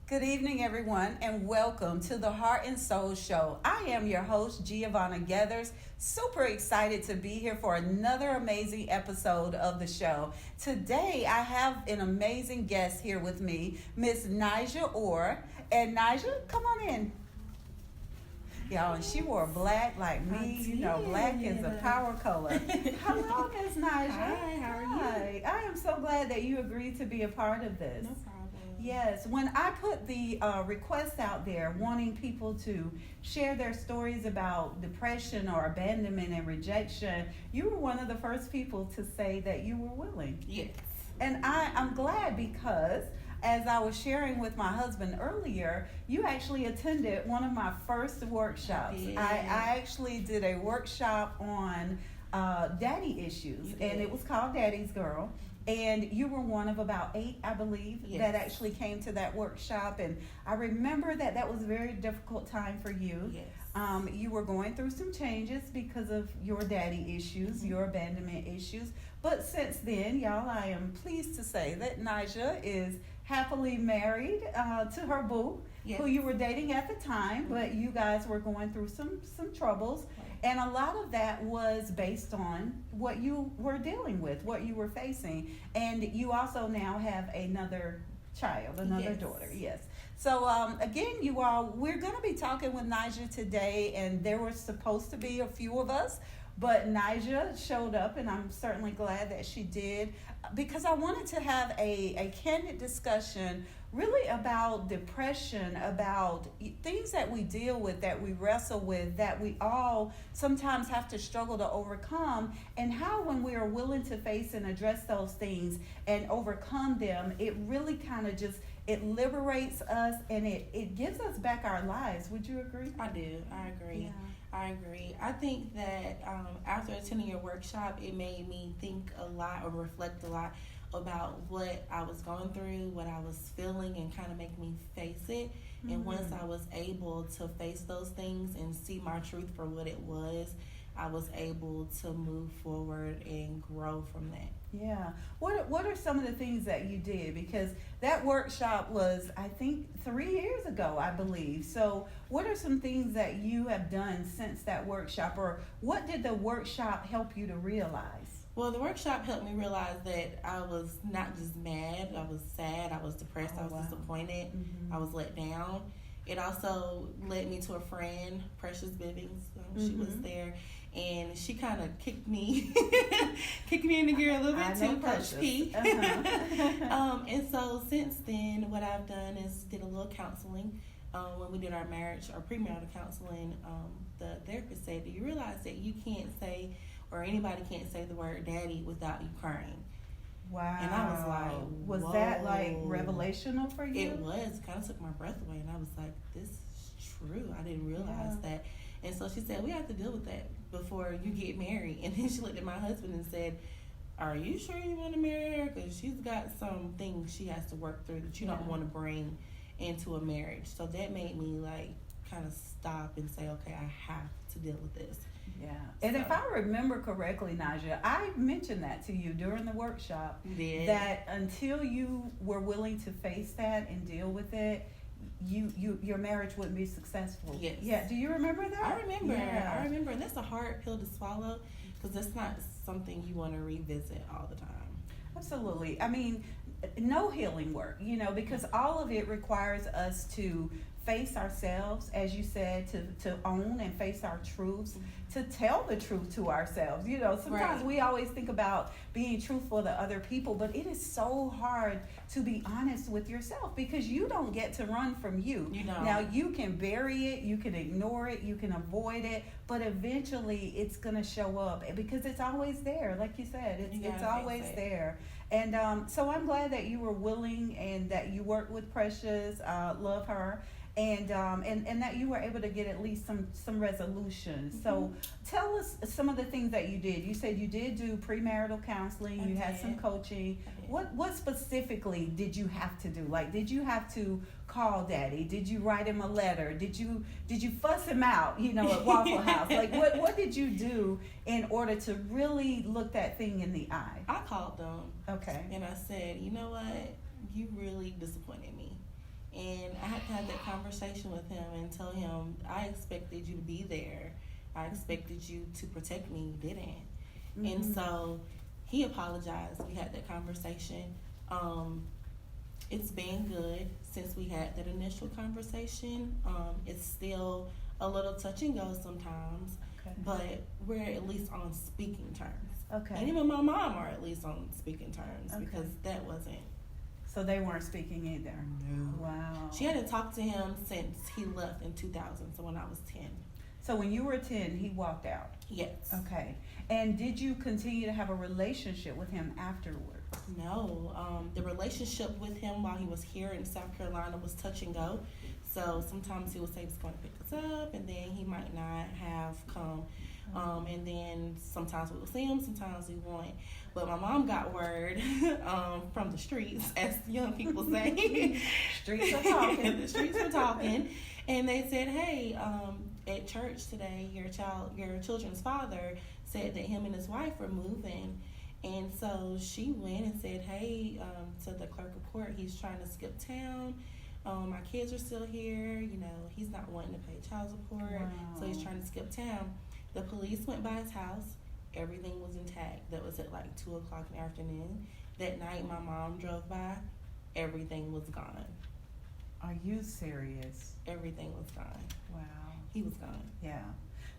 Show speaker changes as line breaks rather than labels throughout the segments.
Good evening, everyone, and welcome to the Heart and Soul Show. I am your host, Giovanna Geathers. Super excited to be here for another amazing episode of the show. Today, I have an amazing guest here with me, Miss Nija Orr. And Nija, come on in. Y'all, and she wore black like me. You know, black is a power color. Hello, Miss Nija.
Hi, how are you?
Hi. I am so glad that you agreed to be a part of this.
No problem.
Yes, when I put the request out there wanting people to share their stories about depression or abandonment and rejection, you were one of the first people to say that you were willing.
Yes.
And I'm glad because as I was sharing with my husband earlier, you actually attended one of my first workshops. I actually did a workshop on daddy issues, and it was called Daddy's Girl. And you were one of about 8, I believe, that actually came to that workshop. And I remember that was a very difficult time for you.
Yes.
You were going through some changes because of your daddy issues, your abandonment issues. But since then, y'all, I am pleased to say that Nija is happily married to her boo, who you were dating at the time. But you guys were going through some troubles. And a lot of that was based on what you were dealing with, what you were facing. And you also now have another child, another daughter. Yes. So, again, you all, we're going to be talking with Nija today, and there were supposed to be a few of us, but Nija showed up, and I'm certainly glad that she did, because I wanted to have a candid discussion really about depression, about things that we deal with, that we wrestle with, that we all sometimes have to struggle to overcome, and how when we are willing to face and address those things and overcome them, it really kind of just, it liberates us and it gives us back our lives. Would you agree?
I do. I agree.
Yeah.
I agree. I think that after attending your workshop, it made me think a lot or reflect a lot about what I was going through, what I was feeling, and kind of make me face it. Mm-hmm. And once I was able to face those things and see my truth for what it was, I was able to move forward and grow from that.
Yeah. What are some of the things that you did? Because that workshop was, I think, 3 years ago, I believe. So what are some things that you have done since that workshop, or what did the workshop help you to realize?
Well, the workshop helped me realize that I was not just mad, I was sad, I was depressed, I was disappointed, I was let down. It also led me to a friend, Precious Bivings. She was there, and she kind of kicked me in the gear a little bit too, Coach P. And so since then, what I've done is did a little counseling. When we did our marriage or premarital counseling, the therapist said, "Do you realize that you can't say, or anybody can't say the word daddy without you crying?"
Wow.
And I was like,
was
whoa.
that like revelational for you?
It was. Kind of took my breath away, and I was like, this is true. I didn't realize that. And so she said, we have to deal with that before you get married. And then she looked at my husband and said, are you sure you want to marry her? Because she's got some things she has to work through that you don't want to bring into a marriage. So that made me like kind of stop and say, okay, I have to deal with this.
Yeah. And if I remember correctly, Nija, I mentioned that to you during the workshop.
You did.
That until you were willing to face that and deal with it, your marriage wouldn't be successful.
Yes.
Yeah. Do you remember that?
I remember.
Yeah.
I remember. And that's a hard pill to swallow because that's not something you want to revisit all the time.
Absolutely. I mean, no healing work, because all of it requires us to face ourselves, as you said, to own and face our truths, to tell the truth to ourselves. Sometimes we always think about being truthful to other people, but it is so hard to be honest with yourself because you don't get to run from you. Now, you can bury it, you can ignore it, you can avoid it, but eventually it's going to show up because it's always there. Like you said, it's always there. And so I'm glad that you were willing and that you worked with Precious, love her, and that you were able to get at least some resolution. So tell us some of the things that you did. You said you did do premarital counseling, you had some coaching. What specifically did you have to do? Like, did you have to call Daddy? Did you write him a letter? Did you fuss him out, at Waffle House? Like, what did you do in order to really look that thing in the eye?
I called them.
Okay.
And I said, you know what? You really disappointed me. And I had to have that conversation with him and tell him, I expected you to be there. I expected you to protect me. You didn't. Mm-hmm. And so he apologized. We had that conversation. It's been good since we had that initial conversation. It's still a little touch and go sometimes, but we're at least on speaking terms. Okay. And even my mom are at least on speaking terms because that wasn't.
So they weren't speaking either?
No.
Wow.
She hadn't talked to him since he left in 2000, so when I was 10.
So when you were 10, he walked out?
Yes.
Okay. And did you continue to have a relationship with him afterwards?
No. The relationship with him while he was here in South Carolina was touch and go. So sometimes he would say he was going to pick us up, and then he might not have come. And then sometimes we would see him, sometimes we wouldn't. But my mom got word from the streets, as young people say.
Streets are talking.
The streets were talking. And they said, hey, at church today, your children's father said that him and his wife were moving. And so she went and said, hey, to the clerk of court, he's trying to skip town. My kids are still here. You know, he's not wanting to pay child support. Wow. So he's trying to skip town. The police went by his house. Everything was intact. That was at like 2 o'clock in the afternoon. That night, my mom drove by. Everything was gone.
Are you serious?
Everything was gone.
Wow.
He was gone.
Yeah.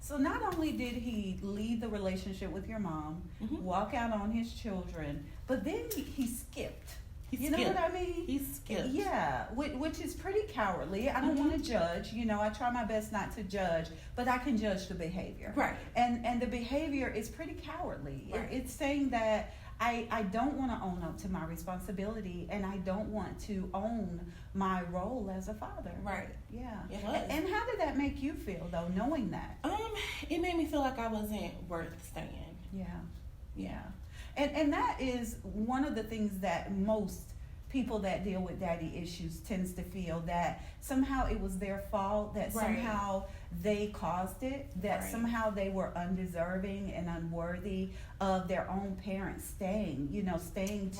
So not only did he leave the relationship with your mom, walk out on his children, but then he skipped. You know what I mean?
He skipped.
Yeah, which is pretty cowardly. I don't want to judge. You know, I try my best not to judge, but I can judge the behavior.
Right.
And the behavior is pretty cowardly. Right. It's saying that I don't want to own up to my responsibility, and I don't want to own my role as a father.
Right.
Yeah.
It was.
And how did that make you feel, though, knowing that?
It made me feel like I wasn't worth staying.
Yeah. Yeah. And that is one of the things that most people that deal with daddy issues tends to feel, that somehow it was their fault, that somehow they caused it, that somehow they were undeserving and unworthy of their own parents staying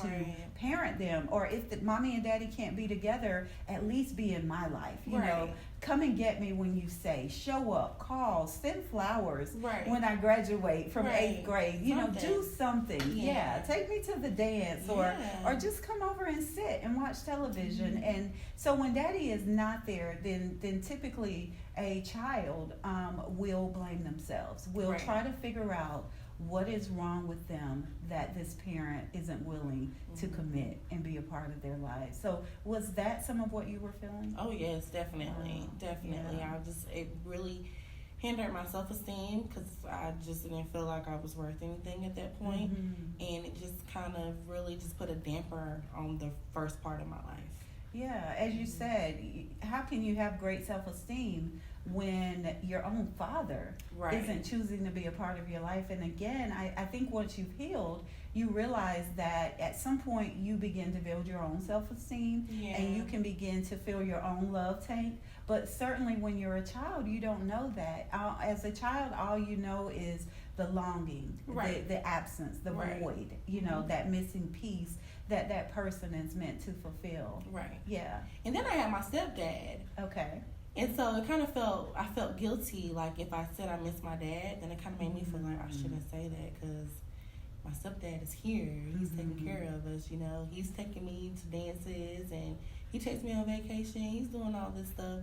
to parent them. Or if the mommy and daddy can't be together, at least be in my life, you know. Come and get me when you say, show up, call, send flowers when I graduate from 8th grade. You know, do something. Yeah. Take me to the dance or just come over and sit and watch television. And so when daddy is not there, then typically a child will blame themselves, will try to figure out what is wrong with them that this parent isn't willing to commit and be a part of their lives. So was that some of what you were feeling?
Oh yes, definitely. Yeah. It really hindered my self-esteem because I just didn't feel like I was worth anything at that point. And it just kind of really just put a damper on the first part of my life.
Yeah, as you said, how can you have great self-esteem when your own father isn't choosing to be a part of your life? And again, I think once you've healed, you realize that at some point you begin to build your own self-esteem and you can begin to fill your own love tank. But certainly when you're a child, you don't know that. As a child, all you know is the longing, the absence, the void, you know, that missing piece that person is meant to fulfill. Right. Yeah.
And then I had my stepdad.
Okay.
And so it kind of I felt guilty, like if I said I miss my dad, then it kind of made me feel like I shouldn't say that because my stepdad is here. He's taking care of us, you know. He's taking me to dances and he takes me on vacation. He's doing all this stuff.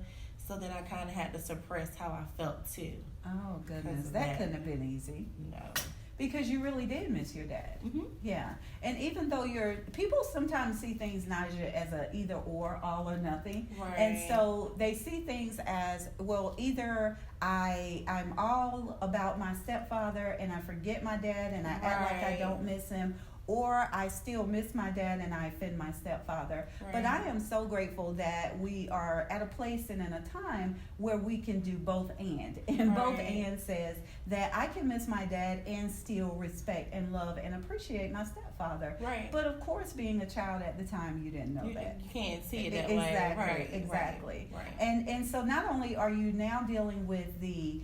So then I kind of had to suppress how I felt too.
Oh, goodness. That couldn't have been easy.
No.
Because you really did miss your dad. Yeah. And even though people sometimes see things, Naja, as a either or, all or nothing. Right. And so they see things as, well, either I'm all about my stepfather and I forget my dad and I act like I don't miss him, or I still miss my dad and I offend my stepfather. But I am so grateful that we are at a place and in a time where we can do both and. And both and says that I can miss my dad and still respect and love and appreciate my stepfather. Right. But of course, being a child at the time, you didn't know that.
You can't see it that way.
Exactly. And so not only are you now dealing with the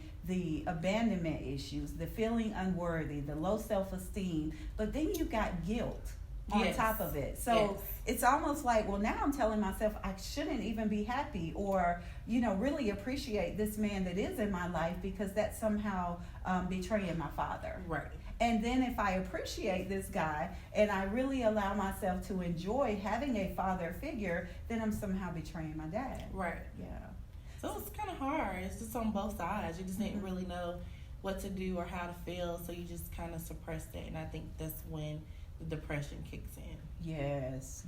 abandonment issues, the feeling unworthy, the low self-esteem, but then you got guilt on top of it. So it's almost like, well, now I'm telling myself I shouldn't even be happy or, really appreciate this man that is in my life because that's somehow betraying my father.
Right.
And then if I appreciate this guy and I really allow myself to enjoy having a father figure, then I'm somehow betraying my dad.
Right.
Yeah.
So it's kind of hard. It's just on both sides. You just didn't really know what to do or how to feel, so you just kind of suppressed it. And I think that's when the depression kicks in.
Yes.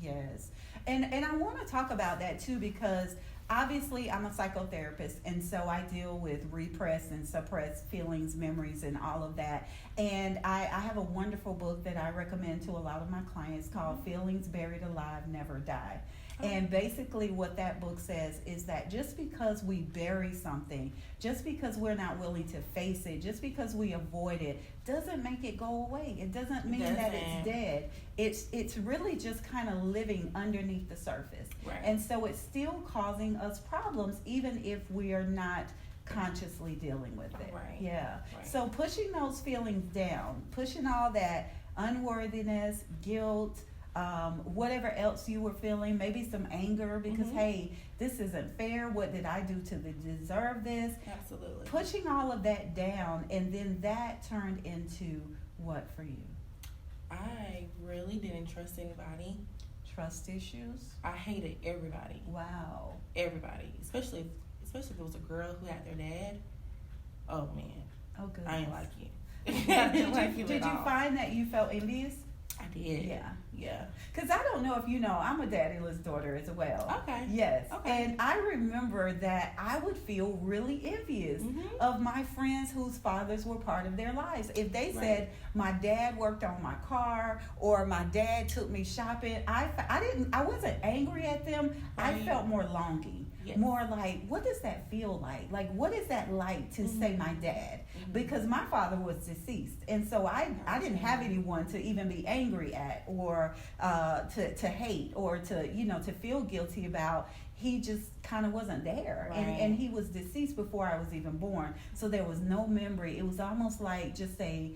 And I want to talk about that too because obviously I'm a psychotherapist, and so I deal with repressed and suppressed feelings, memories, and all of that. And I have a wonderful book that I recommend to a lot of my clients called Feelings Buried Alive Never Die. And basically what that book says is that just because we bury something, just because we're not willing to face it, just because we avoid it, doesn't make it go away. It doesn't mean that it's dead. It's really just kind of living underneath the surface.
Right.
And so it's still causing us problems even if we are not consciously dealing with it.
Right.
Yeah.
Right.
So pushing those feelings down, pushing all that unworthiness, guilt, whatever else you were feeling, maybe some anger because, hey, this isn't fair. What did I do to deserve this?
Absolutely.
Pushing all of that down, and then that turned into what for you?
I really didn't trust anybody.
Trust issues?
I hated everybody.
Wow.
Everybody. Especially if it was a girl who had their dad. Oh, man.
Oh, goodness.
I ain't like you. I didn't like you
Did
at
you
all.
find that you felt envious?
I did.
Yeah. Because I don't know if you know, I'm a daddyless daughter as well.
Okay.
Yes.
Okay.
And I remember that I would feel really envious of my friends whose fathers were part of their lives. If they said, my dad worked on my car or my dad took me shopping, I wasn't angry at them.
Right.
I felt more longing.
Yes.
More like, what does that feel like? Like, what is that like to say my dad? Because my father was deceased. And so I didn't have anyone to even be angry at or to hate or to feel guilty about. He just kind of wasn't there.
Right.
And he was deceased before I was even born. So there was no memory. It was almost like just a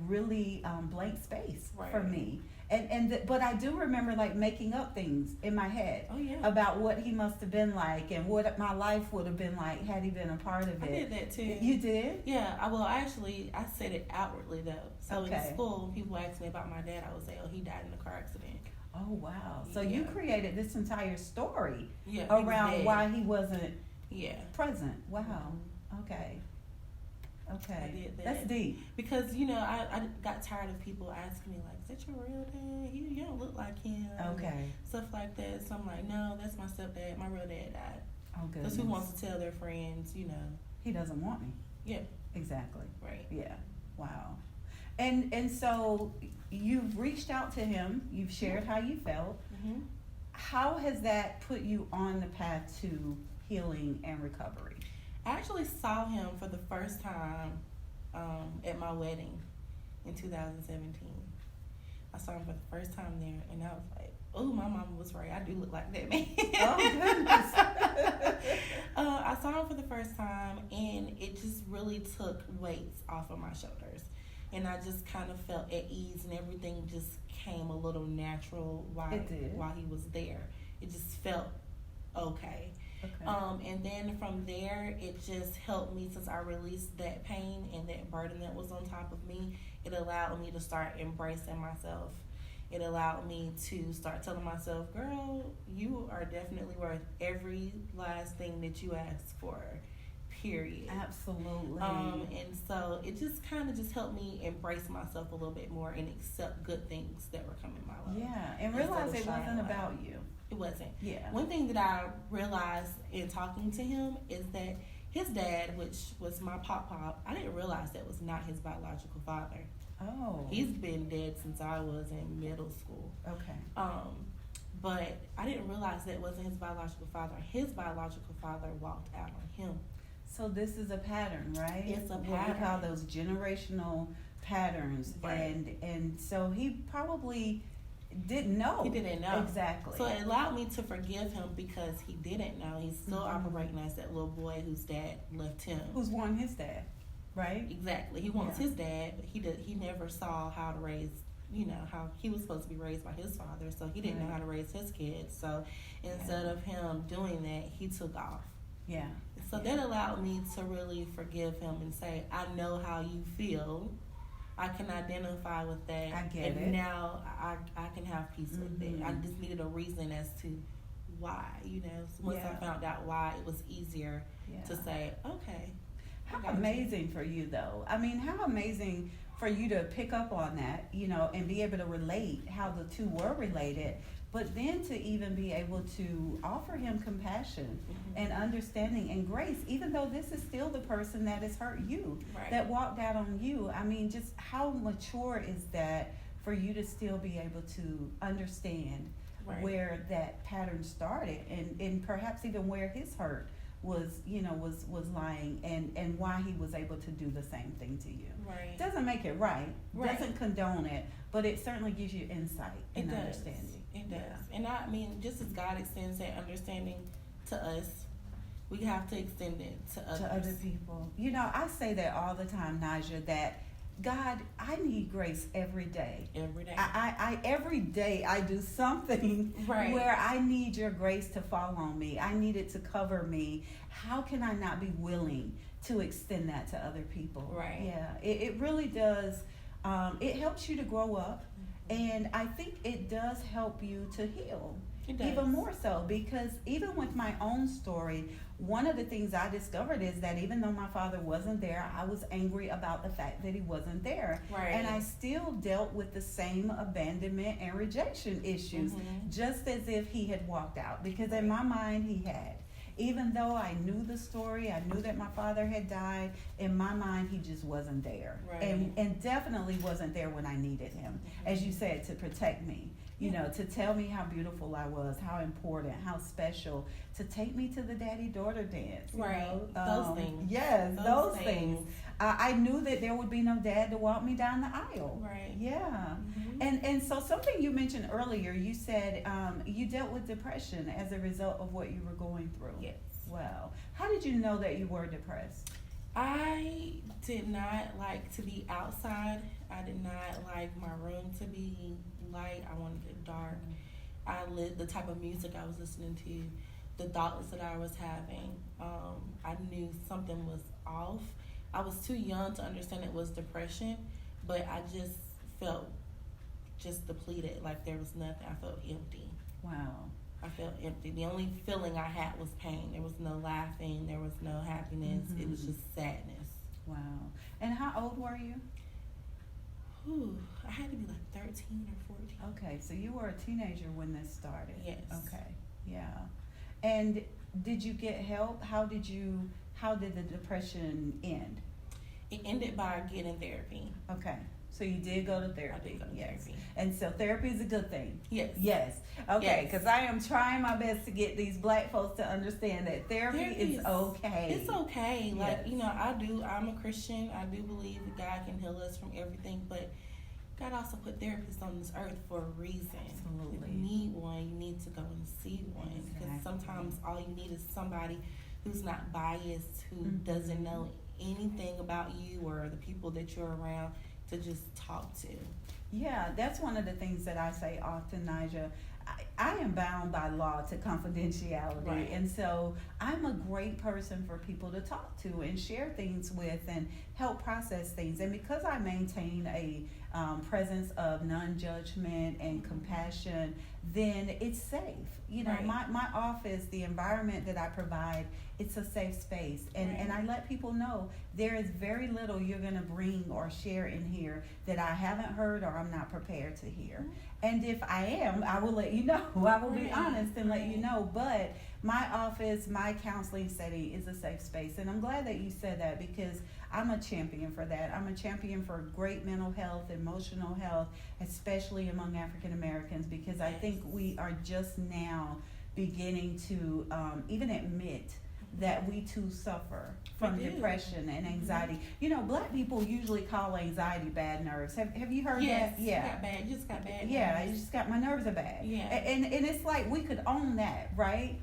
really blank space for me. But I do remember like making up things in my head about what he must have been like and what my life would have been like had he been a part of it.
I did that too.
You did?
Yeah. I said it outwardly though. So in school, people ask me about my dad. I would say, "Oh, he died in a car accident."
Oh wow! So you created this entire story
around
why he wasn't present. Wow.
Mm-hmm.
Okay.
I did that.
That's deep.
Because, I got tired of people asking me, like, is that your real dad? You don't look like him.
Okay.
Stuff like that. So I'm like, no, that's my stepdad. My real dad died.
Oh, goodness.
Because who wants to tell their friends,
He doesn't want me.
Yeah.
Exactly.
Right.
Yeah. Wow. And so you've reached out to him. You've shared how you felt.
Mm-hmm.
How has that put you on the path to healing and recovery?
I actually saw him for the first time at my wedding in 2017. I saw him for the first time there, and I was like, oh, my mama was right. I do look like that man.
Oh, goodness.
I saw him for the first time, and it just really took weights off of my shoulders. And I just kind of felt at ease, and everything just came a little natural while he was there. It just felt okay. And then from there, it just helped me, since I released that pain and that burden that was on top of me. It allowed me to start embracing myself. It allowed me to start telling myself, girl, you are definitely worth every last thing that you ask for, period.
Absolutely.
And so it just kind of just helped me embrace myself a little bit more and accept good things that were coming my way.
Yeah, and realize it wasn't about you.
It wasn't.
Yeah.
One thing that I realized in talking to him is that his dad, which was my pop, I didn't realize that was not his biological father.
Oh.
He's been dead since I was in middle school.
Okay.
But I didn't realize that wasn't his biological father. His biological father walked out on him.
So this is a pattern, right?
It's a
what
pattern.
we call those generational patterns.
Right.
And so he probably didn't know.
He didn't know.
Exactly.
So it allowed me to forgive him because he didn't know. He's still operating as that little boy whose dad left him.
Who's wanting his dad, right?
Exactly. He wants his dad, but he never saw how to raise how he was supposed to be raised by his father, so he didn't know how to raise his kids. So instead of him doing that, he took off.
Yeah.
So that allowed me to really forgive him and say, I know how you feel. I can identify with that.
I get it.
Now I can have peace with it. I just needed a reason as to why, So once I found out why, it was easier to say, okay.
How amazing for you, though. I mean, how amazing for you to pick up on that, and be able to relate how the two were related, but then to even be able to offer him compassion and understanding and grace, even though this is still the person that has hurt you, that walked out on you. I mean, just how mature is that for you to still be able to understand where that pattern started and perhaps even where his hurt was lying and why he was able to do the same thing to you.
Right.
Doesn't make it right. Doesn't condone it, but it certainly gives you insight and understanding.
It does. And I mean, just as God extends that understanding to us, we have to extend it to others.
To other people. I say that all the time, Naja, that God, I need grace every day.
Every day.
I every day I do something where I need your grace to fall on me. I need it to cover me. How can I not be willing to extend that to other people?
Right.
Yeah, it really does. It helps you to grow up, and I think it does help you to heal.
It does.
Even more so, because even with my own story, one of the things I discovered is that even though my father wasn't there, I was angry about the fact that he wasn't there.
Right.
And I still dealt with the same abandonment and rejection issues, just as if he had walked out. Because in my mind, he had. Even though I knew the story, I knew that my father had died, in my mind, he just wasn't there. And definitely wasn't there when I needed him, as you said, to protect me. To tell me how beautiful I was, how important, how special, to take me to the daddy-daughter dance.
Those things.
Yes, those things. I knew that there would be no dad to walk me down the aisle.
Right.
Yeah. And so something you mentioned earlier, you said you dealt with depression as a result of what you were going through.
Yes.
Wow. How did you know that you were depressed?
I did not like to be outside. I did not like my room to be light. I wanted it dark. The type of music I was listening to, the thoughts that I was having, I knew something was off. I was too young to understand it was depression, but I just felt depleted, like there was nothing. I felt empty.
Wow.
I felt empty. The only feeling I had was pain. There was no laughing. There was no happiness. It was just sadness.
Wow. And how old were you?
I had to be like 13 or 14.
Okay, so you were a teenager when this started.
Yes.
Okay, yeah. And did you get help? How did the depression end?
It ended by getting therapy.
Okay, so you did go to therapy.
I did go to therapy.
And so therapy is a good thing.
Yes.
Okay, because I am trying my best to get these black folks to understand that therapy is okay.
It's okay.
Yes.
Like, I'm a Christian. I do believe that God can heal us from everything, but God also put therapists on this earth for a reason.
Absolutely.
If you need one, you need to go and see one. Because sometimes all you need is somebody who's not biased, who doesn't know anything about you or the people that you're around to just talk to.
Yeah, that's one of the things that I say often, Naja. I am bound by law to confidentiality, and so I'm a great person for people to talk to and share things with and help process things. And because I maintain a presence of non-judgment and compassion, then it's safe. My office, the environment that I provide, it's a safe space. And I let people know there is very little you're going to bring or share in here that I haven't heard or I'm not prepared to hear. And if I am, I will let you know. I will be honest and let you know. But my office, my counseling setting is a safe space. And I'm glad that you said that, because I'm a champion for that. I'm a champion for great mental health, emotional health, especially among African Americans, because I think we are just now beginning to even admit that we too suffer from depression and anxiety. Black people usually call anxiety bad nerves. Have you heard that?
Yeah. You just got bad nerves.
I just got, my nerves are bad.
Yeah.
And it's like we could own that, right?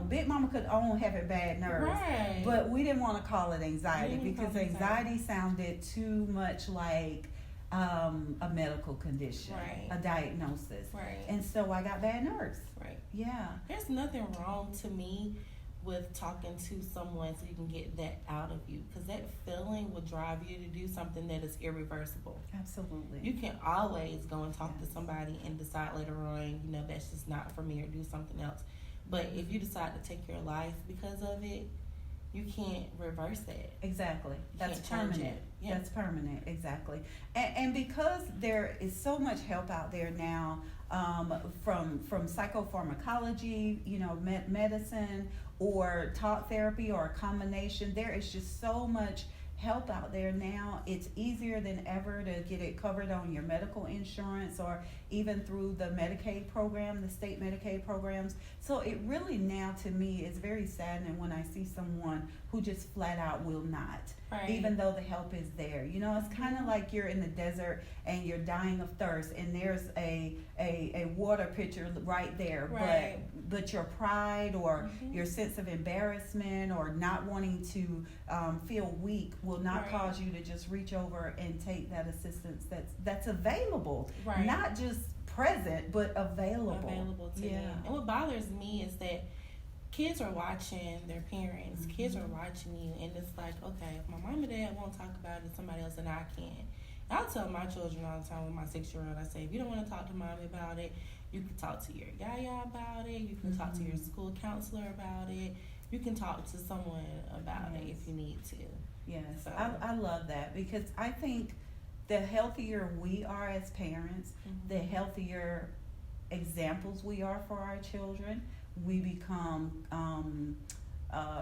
Big Mama could own having bad nerves.
Right.
But we didn't want to call it anxiety because anxiety sounded too much like a medical condition,
Right.
a diagnosis.
Right.
And so I got bad nerves.
Right.
Yeah.
There's nothing wrong to me with talking to someone so you can get that out of you, because that feeling will drive you to do something that is irreversible.
Absolutely.
You can always go and talk to somebody and decide later on, that's just not for me, or do something else. But if you decide to take your life because of it, you can't reverse that.
Exactly. That's
Can't change
permanent.
it. Yeah.
That's permanent. Exactly. And because there is so much help out there now, from psychopharmacology, medicine, or talk therapy, or a combination, there is just so much help out there now. It's easier than ever to get it covered on your medical insurance, or even through the Medicaid program, the state Medicaid programs. So it really now, to me, is very saddening when I see someone who just flat out will not,
Right.
even though the help is there. It's kind of like you're in the desert and you're dying of thirst, and there's a water pitcher right there,
Right.
but your pride, or your sense of embarrassment, or not wanting to feel weak will not
Right.
cause you to just reach over and take that assistance that's available,
Right.
not just present but available
to you. And what bothers me is that kids are watching their parents. Kids are watching you, and it's like, okay, if my mom and dad won't talk about it to somebody else, then I can. I'll tell my children all the time, with my 6-year-old, I say, if you don't want to talk to mommy about it, you can talk to your yaya about it. You can talk to your school counselor about it. You can talk to someone about it if you need to.
Yes,
So-
I love that, because I think the healthier we are as parents, the healthier examples we are for our children. We become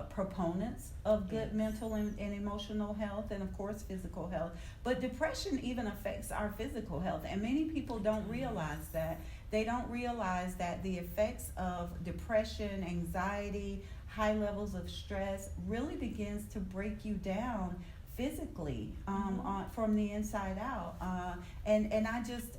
proponents of good mental and emotional health, and of course physical health. But depression even affects our physical health, and many people don't realize that. They don't realize that the effects of depression, anxiety, high levels of stress really begins to break you down physically, from the inside out. And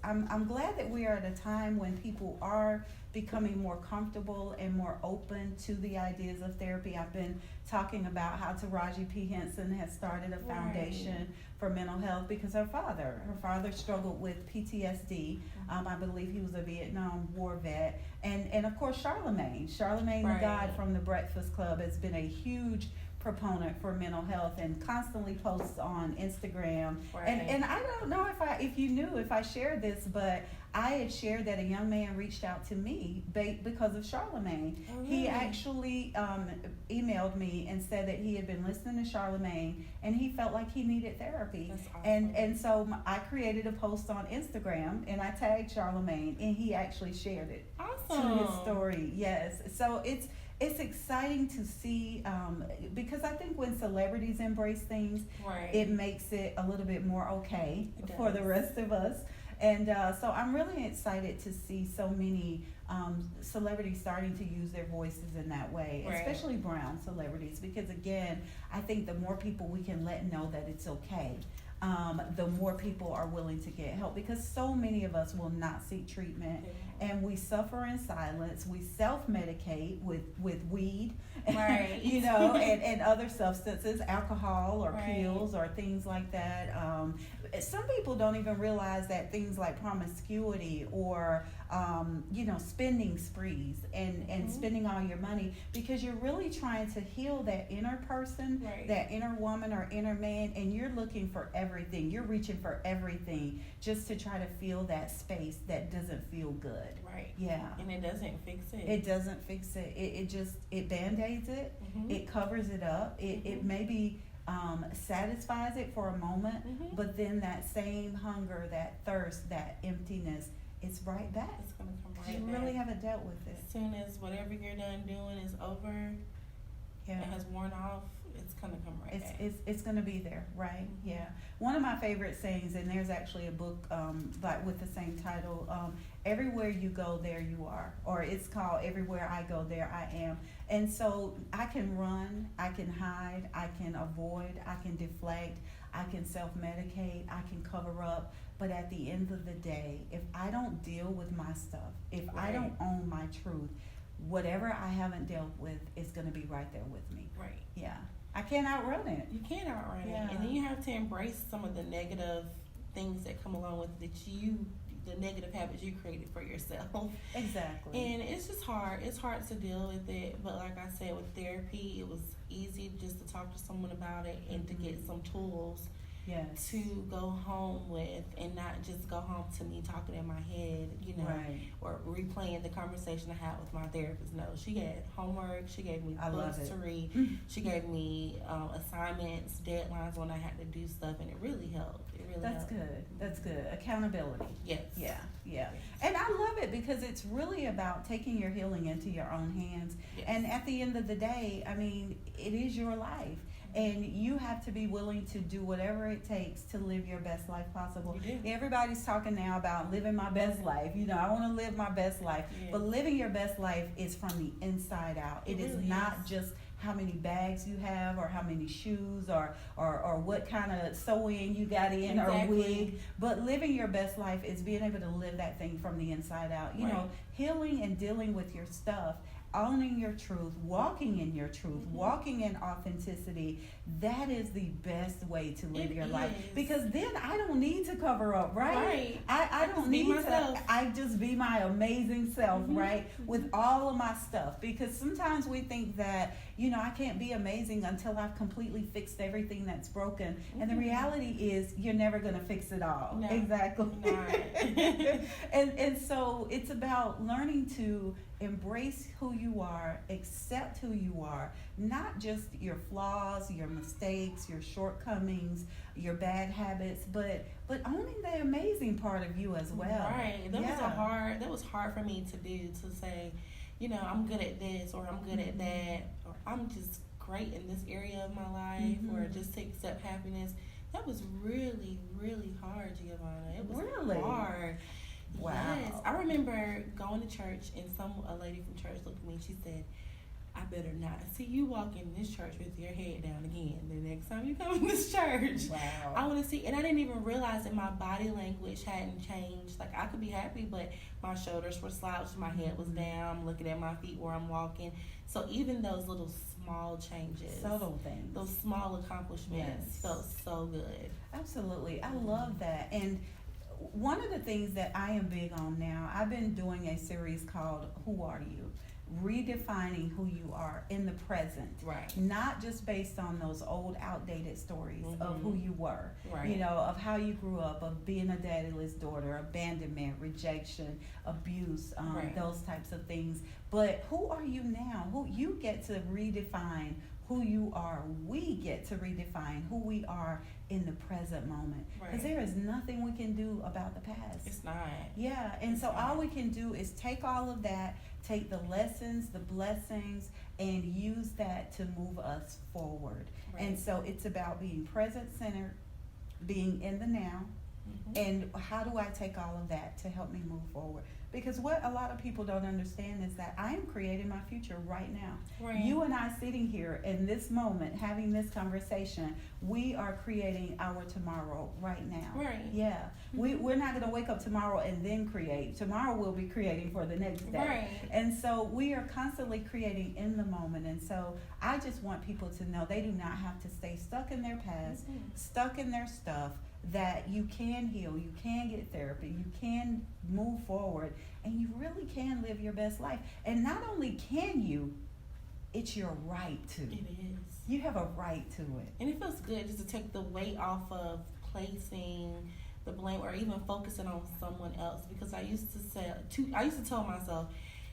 I'm glad that we are at a time when people are becoming more comfortable and more open to the ideas of therapy. I've been talking about how Taraji P. Henson has started a foundation for mental health, because her father struggled with PTSD. I believe he was a Vietnam War vet. And of course, Charlemagne the God from the Breakfast Club, has been a huge proponent for mental health and constantly posts on Instagram. And I don't know if you knew if I shared this, but I had shared that a young man reached out to me because of Charlemagne.
Oh, really?
He actually emailed me and said that he had been listening to Charlemagne and he felt like he needed therapy.
That's awesome.
And so I created a post on Instagram and I tagged Charlemagne, and he actually shared it to his story. Yes, so it's exciting to see, because I think when celebrities embrace things, it makes it a little bit more okay for the rest of us. And so I'm really excited to see so many celebrities starting to use their voices in that way, especially brown celebrities, because again, I think the more people we can let know that it's okay, the more people are willing to get help, because so many of us will not seek treatment, and we suffer in silence. We self-medicate with weed, and other substances, alcohol or pills or things like that. Some people don't even realize that things like promiscuity or spending sprees and spending all your money, because you're really trying to heal that inner person, that inner woman or inner man, and you're looking for everything. You're reaching for everything just to try to fill that space that doesn't feel good. Yeah.
And it doesn't fix it.
It doesn't fix it. It band-aids it. It covers it up. It maybe satisfies it for a moment, but then that same hunger, that thirst, that emptiness, it's right back.
It's going to come right back.
You really haven't dealt with it.
As soon as whatever you're done doing is over, it has worn off, it's going to come right back.
It's going to be there, right? Yeah. One of my favorite sayings, and there's actually a book with the same title, Everywhere You Go, There You Are, or it's called Everywhere I Go, There I Am. And so I can run, I can hide, I can avoid, I can deflect, I can self-medicate, I can cover up. But at the end of the day, if I don't deal with my stuff, if I don't own my truth, whatever I haven't dealt with is going to be right there with me. Yeah. I can't outrun it.
You can't outrun it. And then you have to embrace some of the negative things that come along with it the negative habits you created for yourself.
Exactly.
And it's just hard. It's hard to deal with it. But like I said, with therapy, it was easy just to talk to someone about it and to get some tools
Yes.
to go home with, and not just go home to me talking in my head,
Right.
or replaying the conversation I had with my therapist. No, she had homework. She gave me books to read. She gave me assignments, deadlines when I had to do stuff, and it really helped.
That's good. That's good. Accountability.
Yes.
Yeah. And I love it because it's really about taking your healing into your own hands.
Yes.
And at the end of the day, I mean, it is your life. And you have to be willing to do whatever it takes to live your best life possible.
You do.
Everybody's talking now about living my best life. I want to live my best life.
Yes.
But living your best life is from the inside out. It is
really
not
is.
just how many bags you have or how many shoes or what kind of sew-in you got in or wig. But living your best life is being able to live that thing from the inside out. Healing and dealing with your stuff, owning your truth, walking in your truth, walking in authenticity, that is the best way to live your life. Because then I don't need to cover up, right? I don't need to. I just be my amazing self, right? With all of my stuff. Because sometimes we think that, I can't be amazing until I've completely fixed everything that's broken. And the reality is you're never going to fix it all.
No,
exactly. and so it's about learning to embrace who you are, accept who you are, not just your flaws, your mistakes, your shortcomings, your bad habits, but owning the amazing part of you as well.
Right. That was hard for me to do, to say, I'm good at this, or I'm good at that, or I'm just great in this area of my life, or just to accept happiness. That was really, really hard, Giovanna. It was
really
hard.
Wow.
Yes. I remember going to church, and a lady from church looked at me and she said, I better not see you walk in this church with your head down again the next time you come in this church.
Wow.
I want to see, and I didn't even realize that my body language hadn't changed. Like, I could be happy, but my shoulders were slouched, my head was down, I'm looking at my feet where I'm walking. So even those little small changes,
subtle things,
those small accomplishments felt so good.
Absolutely. I love that. And one of the things that I am big on now, I've been doing a series called Who Are You? Redefining who you are in the present.
Right.
Not just based on those old outdated stories of who you were.
Right.
Of how you grew up, of being a daddyless daughter, abandonment, rejection, abuse, those types of things. But who are you now? Who you get to redefine who you are. We get to redefine who we are in the present moment. Because there is nothing we can do about the past.
It's not.
Yeah, and so all we can do is take all of that, take the lessons, the blessings, and use that to move us forward.
Right.
And so it's about being present-centered, being in the now, and how do I take all of that to help me move forward? Because what a lot of people don't understand is that I am creating my future right now.
Right.
You and I sitting here in this moment, having this conversation, we are creating our tomorrow right now.
Right.
Yeah. We're not going to wake up tomorrow and then create. Tomorrow we'll be creating for the next day.
Right.
And so we are constantly creating in the moment. And so I just want people to know they do not have to stay stuck in their past, stuck in their stuff, that you can heal, you can get therapy, you can move forward, and you really can live your best life. And not only can you, it's your right to.
It is.
You have a right to it.
And it feels good just to take the weight off of placing the blame or even focusing on someone else, because I used to tell myself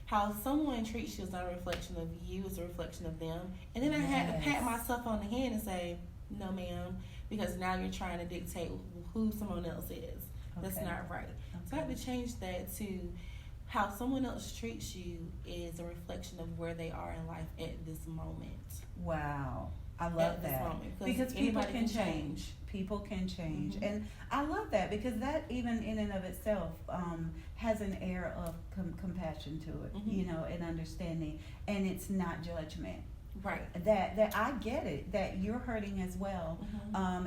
how someone treats you is not a reflection of you, it's a reflection of them. And then I had to pat myself on the hand and say, no ma'am, because now you're trying to dictate who someone else is. That's not right. So I have to change that to how someone else treats you is a reflection of where they are in life at this moment.
Wow. I love that. Because people can change. People can change. And I love that because that even in and of itself has an air of compassion to it, and understanding. And it's not judgment.
Right.
That I get it, that you're hurting as well.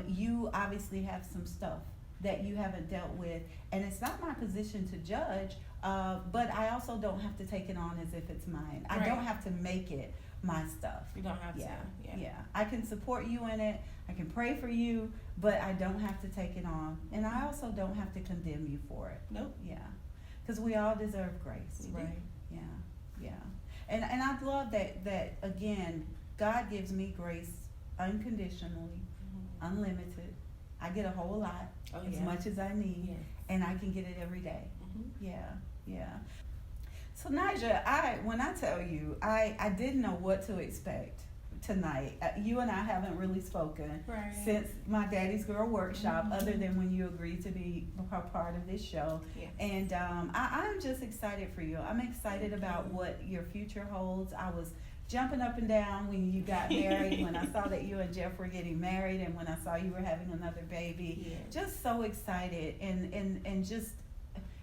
You obviously have some stuff that you haven't dealt with. And it's not my position to judge, but I also don't have to take it on as if it's mine. I don't have to make it my stuff.
You don't have to.
Yeah. I can support you in it. I can pray for you, but I don't have to take it on. And I also don't have to condemn you for it.
Nope.
Yeah. Because we all deserve grace,
We do.
right? Yeah. And I love that again, God gives me grace unconditionally, unlimited. I get a whole lot, as much as I need, and I can get it every day. Yeah. So Nija, when I tell you, I didn't know what to expect tonight. You and I haven't really spoken since my Daddy's Girl workshop, other than when you agreed to be a part of this show. And I'm just excited for you. I'm excited about what your future holds. I was jumping up and down when you got married, when I saw that you and Jeff were getting married, and when I saw you were having another baby. Just so excited and just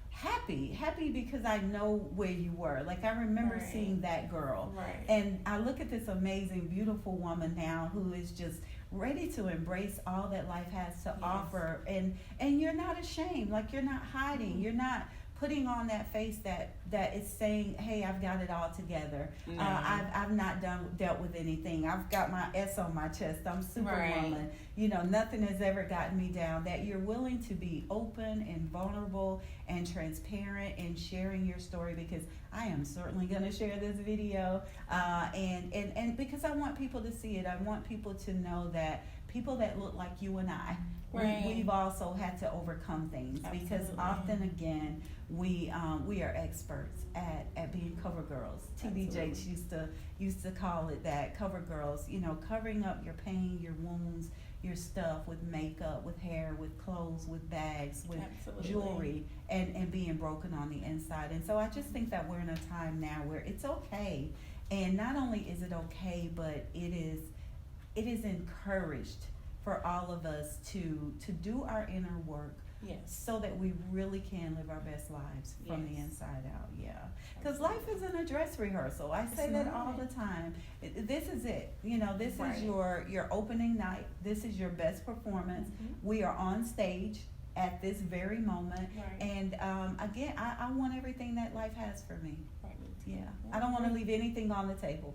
happy because I know where you were. Like, I remember seeing that girl. And I look at this amazing, beautiful woman now who is just ready to embrace all that life has to offer. And you're not ashamed. Like, you're not hiding. You're not putting on that face that is saying, hey, I've got it all together. I've not dealt with anything. I've got my S on my chest. I'm Superwoman. You know, nothing has ever gotten me down. That you're willing to be open and vulnerable and transparent and sharing your story, because I am certainly going to share this video. And because I want people to see it. I want people to know that people that look like you and I, we've also had to overcome things. Because often, again, we are experts at being cover girls. TD Jakes used to call it that, cover girls. You know, covering up your pain, your wounds, your stuff with makeup, with hair, with clothes, with bags, with jewelry, and being broken on the inside. And so I just think that we're in a time now where it's okay. And not only is it okay, but it is encouraged for all of us to do our inner work, so that we really can live our best lives from the inside out. Because life isn't a dress rehearsal. I say that all the time. This is it. You know, this is your opening night. This is your best performance. We are on stage at this very moment. And again, I want everything that life has for me. I don't want to leave anything on the table.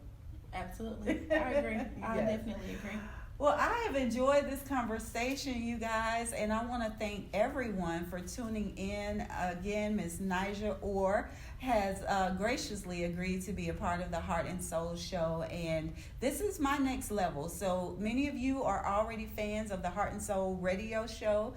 Absolutely. I agree. I definitely agree.
Well, I have enjoyed this conversation, you guys, and I want to thank everyone for tuning in. Again, Ms. Nija Orr has graciously agreed to be a part of the Heart and Soul show, and this is my next level. So many of you are already fans of the Heart and Soul radio show.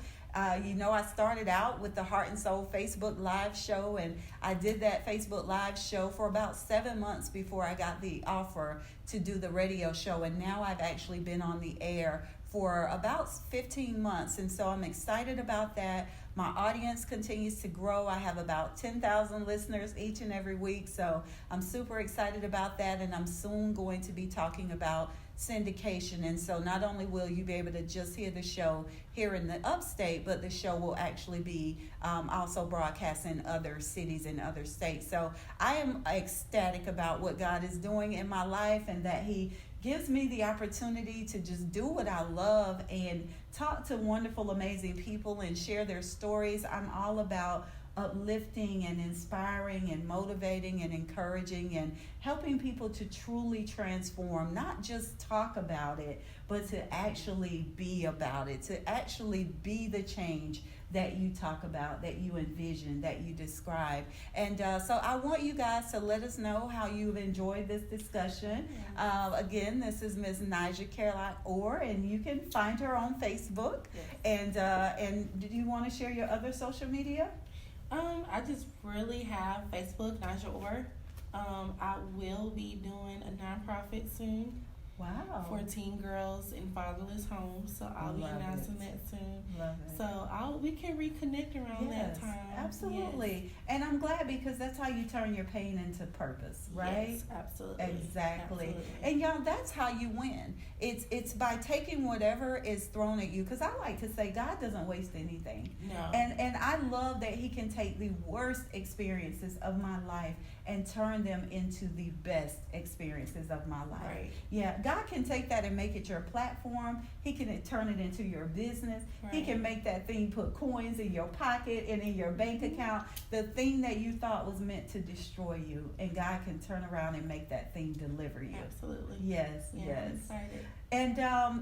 You know, I started out with the Heart and Soul Facebook Live show, and I did that Facebook Live show for about 7 months before I got the offer to do the radio show. And now I've actually been on the air for about 15 months. And so I'm excited about that. My audience continues to grow. I have about 10,000 listeners each and every week. So I'm super excited about that. And I'm soon going to be talking about syndication. And so not only will you be able to just hear the show here in the upstate, but the show will actually be also broadcast in other cities and other states. So I am ecstatic about what God is doing in my life, and that He gives me the opportunity to just do what I love and talk to wonderful, amazing people and share their stories. I'm all about uplifting and inspiring and motivating and encouraging and helping people to truly transform, not just talk about it, but to actually be about it, to actually be the change that you talk about, that you envision, that you describe. And so I want you guys to let us know how you've enjoyed this discussion. Again, this is Ms. Nija Caroline Orr, and you can find her on Facebook. And do you want to share your other social media?
I just really have Facebook, Nija Orr. I will be doing a nonprofit soon.
Wow.
For teen girls in fatherless homes. So I'll be announcing that soon.
Love it.
So we can reconnect around that time.
Absolutely. Yes. And I'm glad, because that's how you turn your pain into purpose, right?
Yes, absolutely.
Exactly.
Absolutely.
And y'all, that's how you win. It's by taking whatever is thrown at you, because I like to say God doesn't waste anything.
No.
And I love that He can take the worst experiences of my life and turn them into the best experiences of my life.
Right.
Yeah, God can take that and make it your platform. He can turn it into your business.
Right.
He can make that thing put coins in your pocket and in your bank account. The thing that you thought was meant to destroy you, and God can turn around and make that thing deliver you.
Absolutely.
Yes,
yeah,
yes.
I'm excited.
And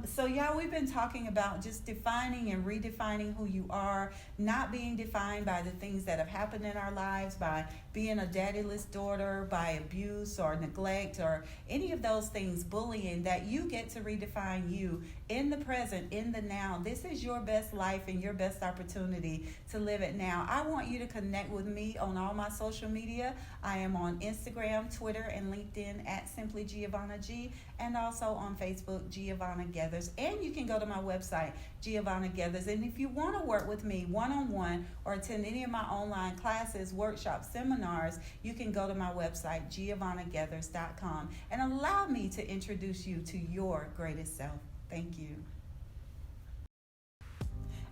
so, yeah, we've been talking about just defining and redefining who you are, not being defined by the things that have happened in our lives, by being a daddyless daughter, by abuse or neglect or any of those things, bullying, that you get to redefine you in the present, in the now. This is your best life and your best opportunity to live it now. I want you to connect with me on all my social media. I am on Instagram, Twitter, and LinkedIn at Simply Giovanna G, and also on Facebook, Giovanna Geathers. And you can go to my website, Giovanna Geathers. And if you want to work with me one-on-one or attend any of my online classes, workshops, seminars, you can go to my website, GiovannaGeathers.com, and allow me to introduce you to your greatest self. Thank you.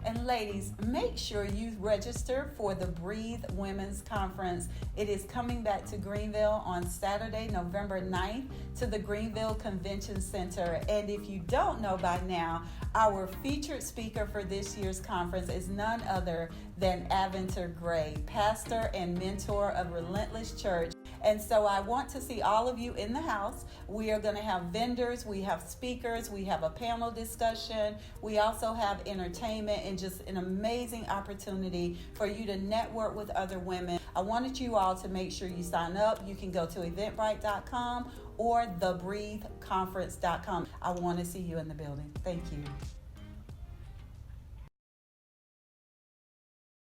And ladies, make sure you register for the Breathe Women's Conference. It is coming back to Greenville on Saturday, November 9th to the Greenville Convention Center. And if you don't know by now, our featured speaker for this year's conference is none other than Aventer Gray, pastor and mentor of Relentless Church. And so I want to see all of you in the house. We are going to have vendors, we have speakers, we have a panel discussion, we also have entertainment, and just an amazing opportunity for you to network with other women. I wanted you all to make sure you sign up. You can go to eventbrite.com or thebreatheconference.com. I want to see you in the building. Thank you.